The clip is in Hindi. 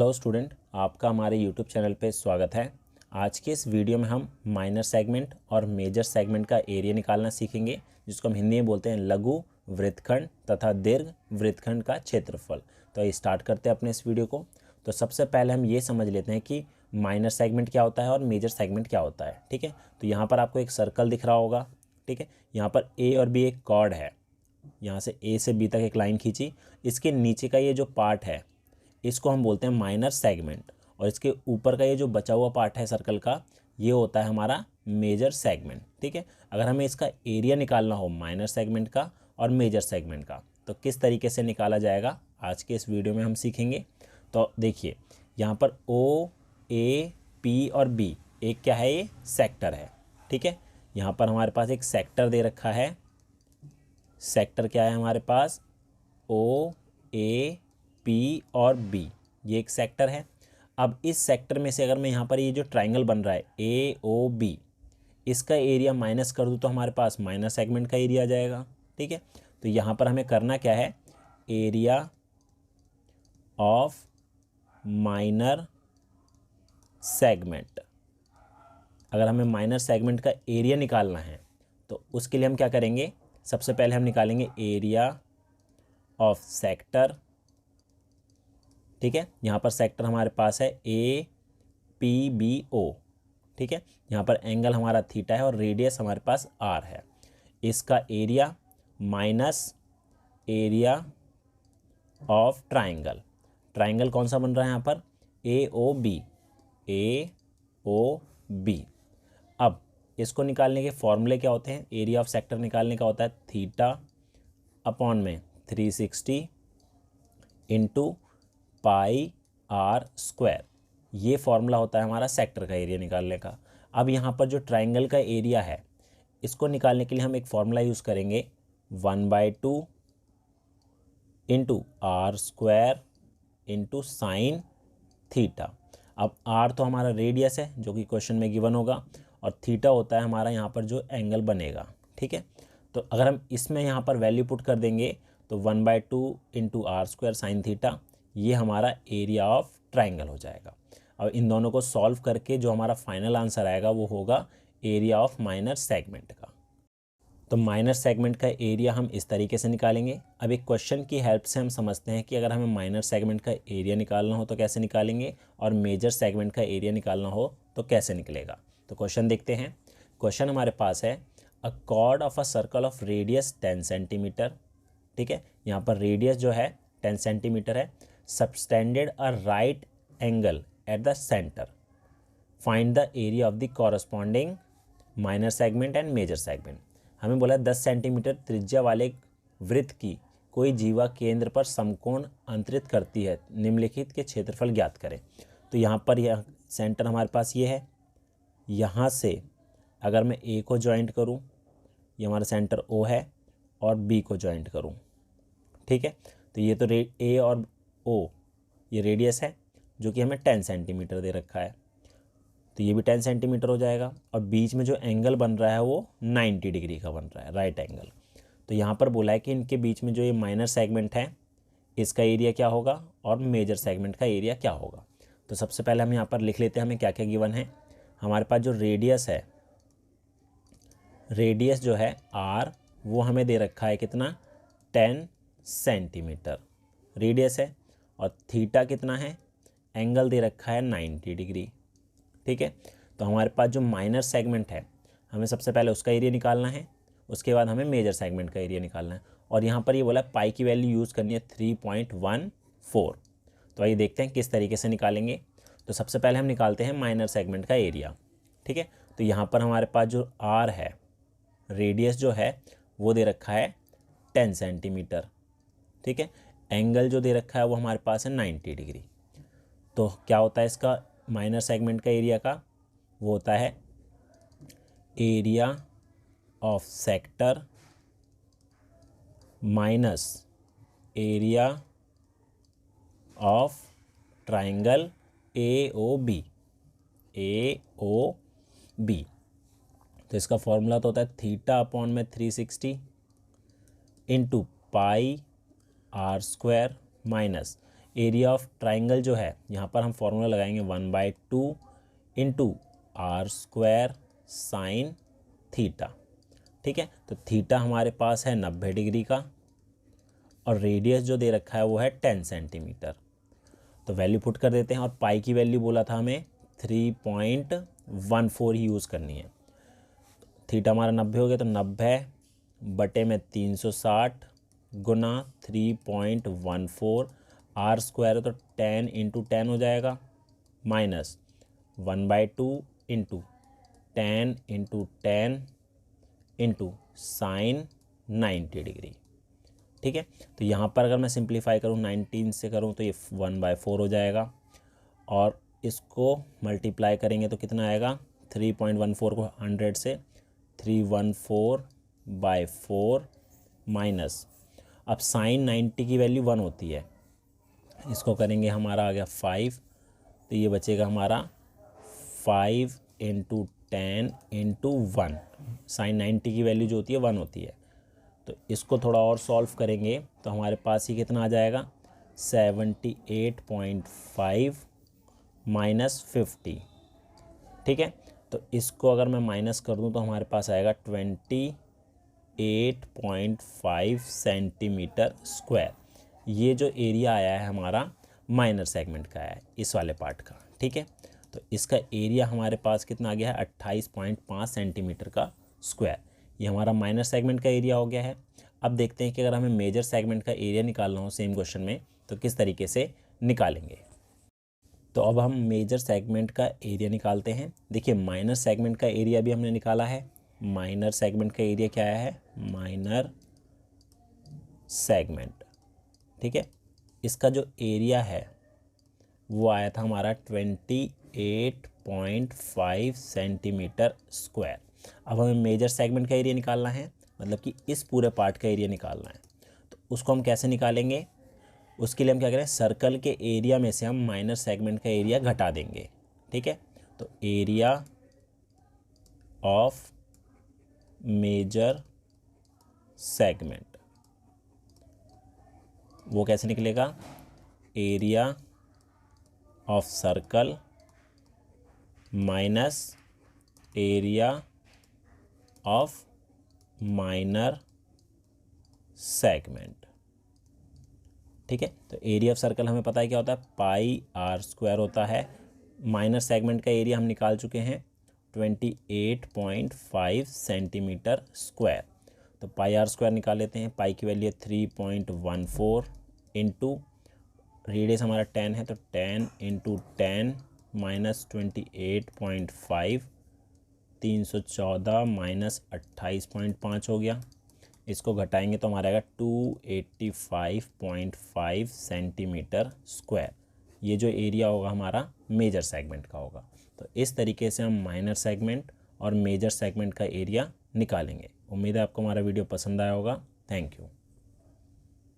हेलो स्टूडेंट, आपका हमारे यूट्यूब चैनल पे स्वागत है। आज के इस वीडियो में हम माइनर सेगमेंट और मेजर सेगमेंट का एरिया निकालना सीखेंगे, जिसको हम हिंदी में बोलते हैं लघु वृत्तखंड तथा दीर्घ वृत्तखंड का क्षेत्रफल। तो आइए स्टार्ट करते हैं अपने इस वीडियो को। तो सबसे पहले हम ये समझ लेते हैं कि माइनर सेगमेंट क्या होता है और मेजर सेगमेंट क्या होता है। ठीक है, तो यहाँ पर आपको एक सर्कल दिख रहा होगा। ठीक है, यहाँ पर ए और बी एक कॉर्ड है, यहाँ से ए से बी तक एक लाइन खींची। इसके नीचे का ये जो पार्ट है इसको हम बोलते हैं माइनर सेगमेंट, और इसके ऊपर का ये जो बचा हुआ पार्ट है सर्कल का, ये होता है हमारा मेजर सेगमेंट। ठीक है, अगर हमें इसका एरिया निकालना हो माइनर सेगमेंट का और मेजर सेगमेंट का, तो किस तरीके से निकाला जाएगा आज के इस वीडियो में हम सीखेंगे। तो देखिए, यहाँ पर ओ, ए, पी और बी एक क्या है, ये सेक्टर है। ठीक है, यहाँ पर हमारे पास एक सेक्टर दे रखा है। सेक्टर क्या है हमारे पास, ओ, ए, पी और बी, ये एक सेक्टर है। अब इस सेक्टर में से अगर मैं यहाँ पर ये जो ट्राइंगल बन रहा है ए ओ बी, इसका एरिया माइनस कर दूँ तो हमारे पास माइनर सेगमेंट का एरिया आ जाएगा। ठीक है, तो यहाँ पर हमें करना क्या है, एरिया ऑफ माइनर सेगमेंट। अगर हमें माइनर सेगमेंट का एरिया निकालना है तो उसके लिए हम क्या करेंगे, सबसे पहले हम निकालेंगे एरिया ऑफ सेक्टर। ठीक है, यहाँ पर सेक्टर हमारे पास है ए पी बी ओ। ठीक है, यहाँ पर एंगल हमारा थीटा है और रेडियस हमारे पास आर है। इसका area minus area of triangle. Triangle कौन सा बन रहा है यहाँ पर, ए O B, A O B. अब इसको निकालने के फॉर्मूले क्या होते हैं, एरिया ऑफ सेक्टर निकालने का होता है थीटा अपॉन में 360 इंटू पाई आर स्क्वायर। ये फॉर्मूला होता है हमारा सेक्टर का एरिया निकालने का। अब यहाँ पर जो ट्राइंगल का एरिया है, इसको निकालने के लिए हम एक फॉर्मूला यूज़ करेंगे 1/2 into R square into sine theta. अब आर तो हमारा रेडियस है जो कि क्वेश्चन में गिवन होगा, और थीटा होता है हमारा यहाँ पर जो एंगल बनेगा। ठीक है, तो अगर हम इसमें यहाँ पर वैल्यू पुट कर देंगे तो 1/2 into R square sine theta, ये हमारा एरिया ऑफ ट्राइंगल हो जाएगा। अब इन दोनों को सॉल्व करके जो हमारा फाइनल आंसर आएगा वो होगा एरिया ऑफ माइनर सेगमेंट का। तो माइनर सेगमेंट का एरिया हम इस तरीके से निकालेंगे। अब एक क्वेश्चन की हेल्प से हम समझते हैं कि अगर हमें माइनर सेगमेंट का एरिया निकालना हो तो कैसे निकालेंगे, और मेजर सेगमेंट का एरिया निकालना हो तो कैसे निकलेगा। तो क्वेश्चन देखते हैं। क्वेश्चन हमारे पास है, अ cord of a circle of radius 10 centimetre. ठीक है, यहाँ पर रेडियस जो है 10 सेंटीमीटर है, subtended a right angle at the centre, find the area of the corresponding minor segment and major segment. हमें बोला 10 सेंटीमीटर त्रिज्या वाले वृत्त की कोई जीवा केंद्र पर समकोण अंतरित करती है, निम्नलिखित के क्षेत्रफल ज्ञात करें। तो यहाँ पर यह सेंटर हमारे पास ये है। यहाँ से अगर मैं ए को ज्वाइंट करूँ, ये हमारा सेंटर ओ है, और बी को ज्वाइंट करूँ। ठीक है, तो ये तो ए और ओ ये रेडियस है जो कि हमें 10 सेंटीमीटर दे रखा है, तो ये भी 10 सेंटीमीटर हो जाएगा। और बीच में जो एंगल बन रहा है वो 90 डिग्री का बन रहा है, राइट एंगल। तो यहाँ पर बोला है कि इनके बीच में जो ये माइनर सेगमेंट है इसका एरिया क्या होगा और मेजर सेगमेंट का एरिया क्या होगा। तो सबसे पहले हम यहाँ पर लिख लेते हैं हमें क्या क्या गिवन है। हमारे पास जो रेडियस है, रेडियस जो है आर, वो हमें दे रखा है कितना, 10 सेंटीमीटर रेडियस है, और थीटा कितना है, एंगल दे रखा है 90 डिग्री। ठीक है, तो हमारे पास जो माइनर सेगमेंट है हमें सबसे पहले उसका एरिया निकालना है, उसके बाद हमें मेजर सेगमेंट का एरिया निकालना है। और यहाँ पर ये बोला पाई की वैल्यू यूज़ करनी है 3.14। तो आइए देखते हैं किस तरीके से निकालेंगे। तो सबसे पहले हम निकालते हैं माइनर सेगमेंट का एरिया। ठीक है, तो यहाँ पर हमारे पास जो आर है, रेडियस जो है वो दे रखा है 10 सेंटीमीटर। ठीक है, एंगल जो दे रखा है वो हमारे पास है 90 डिग्री। तो क्या होता है इसका माइनर सेगमेंट का एरिया का, वो होता है area of sector minus area of triangle A O B, A O B. तो इसका फॉर्मूला तो होता है थीटा अपॉन में 360 into pi R square minus area of triangle जो है यहाँ पर हम फॉर्मूला लगाएंगे 1/2 into R square sine theta. ठीक है, तो थीटा हमारे पास है 90 डिग्री का और रेडियस जो दे रखा है वो है 10 सेंटीमीटर। तो वैल्यू पुट कर देते हैं और पाई की वैल्यू बोला था हमें 3.14 ही यूज़ करनी है। थीटा हमारा 90 हो गया, तो 90 बटे में 360 गुना 3.14, आर स्क्वायर है तो 10 इंटू 10 हो जाएगा, minus 1/2 into 10 into 10 into sine 90 degree. ठीक है, तो यहाँ पर अगर मैं सिंप्लीफाई करूँ 19 से करूँ तो ये 1/4 हो जाएगा और इसको मल्टीप्लाई करेंगे तो कितना आएगा, 3.14 को 100 से 314/4 माइनस, अब साइन 90 की वैल्यू 1 होती है, इसको करेंगे हमारा आ गया 5, तो ये बचेगा हमारा 5 इंटू 10 इंटू 1, साइन 90 की वैल्यू जो होती है 1 होती है। तो इसको थोड़ा और सॉल्व करेंगे तो हमारे पास ही कितना आ जाएगा, 78.5 माइनस 50। ठीक है, तो इसको अगर मैं माइनस कर दूं तो हमारे पास आएगा 28.5 सेंटीमीटर स्क्वायर। ये जो एरिया आया है हमारा माइनर सेगमेंट का है, इस वाले पार्ट का। ठीक है, तो इसका एरिया हमारे पास कितना आ गया है, 28.5 सेंटीमीटर का स्क्वायर। ये हमारा माइनर सेगमेंट का एरिया हो गया है। अब देखते हैं कि अगर हमें मेजर सेगमेंट का एरिया निकालना हो सेम क्वेश्चन में तो किस तरीके से निकालेंगे। तो अब हम मेजर सेगमेंट का एरिया निकालते हैं। देखिए, माइनर सेगमेंट का एरिया भी हमने निकाला है। माइनर सेगमेंट का एरिया क्या आया है, माइनर सेगमेंट। ठीक है, इसका जो एरिया है वो आया था हमारा 28.5 सेंटीमीटर स्क्वायर। अब हमें मेजर सेगमेंट का एरिया निकालना है, मतलब कि इस पूरे पार्ट का एरिया निकालना है। तो उसको हम कैसे निकालेंगे, उसके लिए हम क्या करें, सर्कल के एरिया में से हम माइनर सेगमेंट का एरिया घटा देंगे। ठीक है, तो एरिया ऑफ मेजर सेगमेंट वो कैसे निकलेगा, area of circle minus area of minor segment. ठीक है, तो एरिया ऑफ सर्कल हमें पता है क्या होता है, पाई आर स्क्वायर होता है। माइनर सेगमेंट का एरिया हम निकाल चुके हैं 28.5 सेंटीमीटर स्क्वायर। तो पाई आर स्क्वायर निकाल लेते हैं। पाई की वैल्यू है 3.14 इंटू रेडियस हमारा 10 है तो 10 इंटू 10 माइनस 28.5, 314 माइनस 28.5 हो गया। इसको घटाएंगे तो हमारा आएगा 285.5 सेंटीमीटर स्क्वायर। ये जो एरिया होगा हमारा मेजर सेगमेंट का होगा। तो इस तरीके से हम माइनर सेगमेंट और मेजर सेगमेंट का एरिया निकालेंगे। उम्मीद है आपको हमारा वीडियो पसंद आया होगा। Thank you.